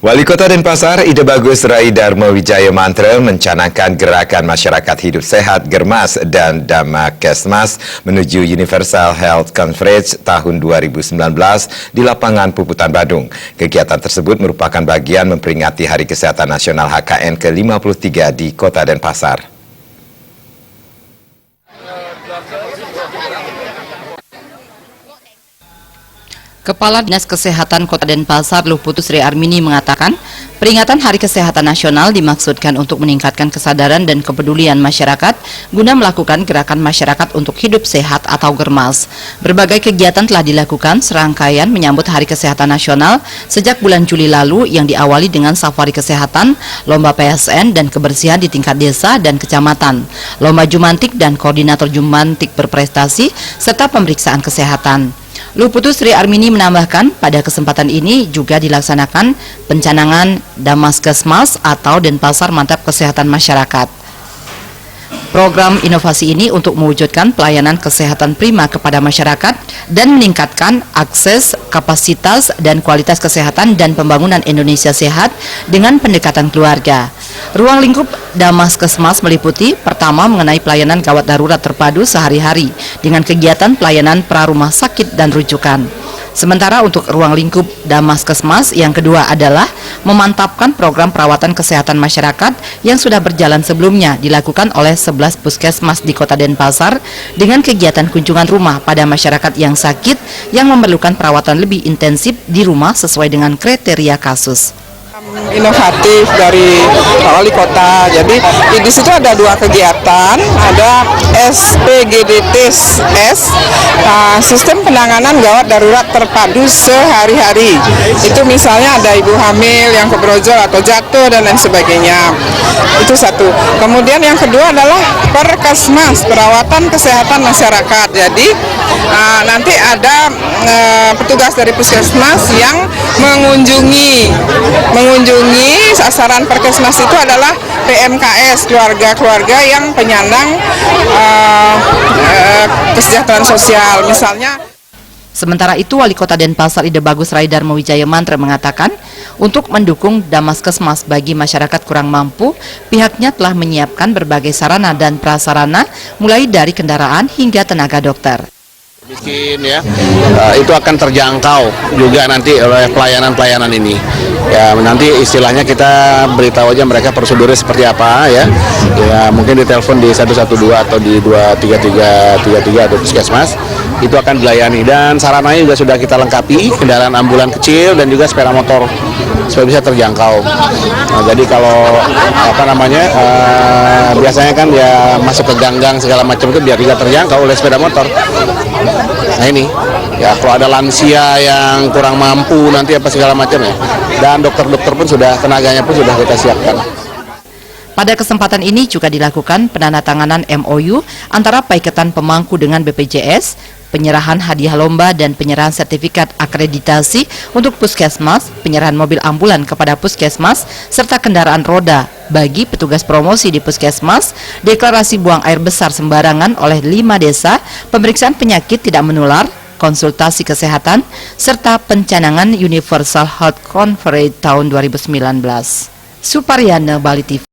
Wali Kota Denpasar, Ide Bagus Rai Dharma Wijaya Mantra mencanangkan gerakan masyarakat hidup sehat Germas dan Damakesmas menuju Universal Health Conference tahun 2019 di lapangan Puputan Badung. Kegiatan tersebut merupakan bagian memperingati Hari Kesehatan Nasional HKN ke-53 di Kota Denpasar. Kepala Dinas Kesehatan Kota Denpasar, Luhputu Sri Armini mengatakan, peringatan Hari Kesehatan Nasional dimaksudkan untuk meningkatkan kesadaran dan kepedulian masyarakat guna melakukan gerakan masyarakat untuk hidup sehat atau Germas. Berbagai kegiatan telah dilakukan serangkaian menyambut Hari Kesehatan Nasional sejak bulan Juli lalu yang diawali dengan safari kesehatan, lomba PSN dan kebersihan di tingkat desa dan kecamatan, lomba jumantik dan koordinator jumantik berprestasi, serta pemeriksaan kesehatan. Luhputu Sri Armini menambahkan, pada kesempatan ini juga dilaksanakan pencanangan Damakesmas atau Denpasar Mantap Kesehatan Masyarakat. Program inovasi ini untuk mewujudkan pelayanan kesehatan prima kepada masyarakat dan meningkatkan akses, kapasitas, dan kualitas kesehatan dan pembangunan Indonesia sehat dengan pendekatan keluarga. Ruang lingkup Damakesmas meliputi pertama mengenai pelayanan gawat darurat terpadu sehari-hari dengan kegiatan pelayanan pra-rumah sakit dan rujukan. Sementara untuk ruang lingkup Damakesmas yang kedua adalah memantapkan program perawatan kesehatan masyarakat yang sudah berjalan sebelumnya dilakukan oleh 11 puskesmas di Kota Denpasar dengan kegiatan kunjungan rumah pada masyarakat yang sakit yang memerlukan perawatan lebih intensif di rumah sesuai dengan kriteria kasus. Inovatif dari Wali Kota. Jadi di situ ada dua kegiatan, ada SPGDTS, sistem penanganan gawat darurat terpadu sehari-hari. Itu misalnya ada ibu hamil yang kebrojol atau jatuh dan lain sebagainya. Itu satu. Kemudian yang kedua adalah Perkesmas, perawatan kesehatan masyarakat. Jadi nanti ada petugas dari puskesmas yang mengunjungi sasaran Perkesmas itu adalah PMKS, keluarga-keluarga yang penyandang kesejahteraan sosial misalnya. Sementara itu, Wali Kota Denpasar Ide Bagus Rai Dharma Wijaya Mantra mengatakan, untuk mendukung Damakesmas bagi masyarakat kurang mampu, pihaknya telah menyiapkan berbagai sarana dan prasarana mulai dari kendaraan hingga tenaga dokter. Bikin ya, itu akan terjangkau juga nanti oleh pelayanan-pelayanan ini. Ya nanti istilahnya kita beritahu aja mereka prosedurnya seperti apa ya. Ya mungkin ditelepon di 112 atau di 23333 atau puskesmas. Itu akan dilayani dan sarananya juga sudah kita lengkapi, kendaraan ambulan kecil dan juga sepeda motor supaya bisa terjangkau. Nah, jadi kalau biasanya kan ya masuk ke gang-gang segala macam itu biar tidak terjangkau oleh sepeda motor. Nah ini ya kalau ada lansia yang kurang mampu nanti apa segala macam ya, dan dokter-dokter pun sudah, tenaganya pun sudah kita siapkan. Pada kesempatan ini juga dilakukan penandatanganan MOU antara Paiketan Pemangku dengan BPJS, penyerahan hadiah lomba dan penyerahan sertifikat akreditasi untuk puskesmas, penyerahan mobil ambulan kepada puskesmas, serta kendaraan roda bagi petugas promosi di puskesmas, deklarasi buang air besar sembarangan oleh 5 desa, pemeriksaan penyakit tidak menular, konsultasi kesehatan, serta pencanangan Universal Health Conference tahun 2019. Suparyana, Bali TV.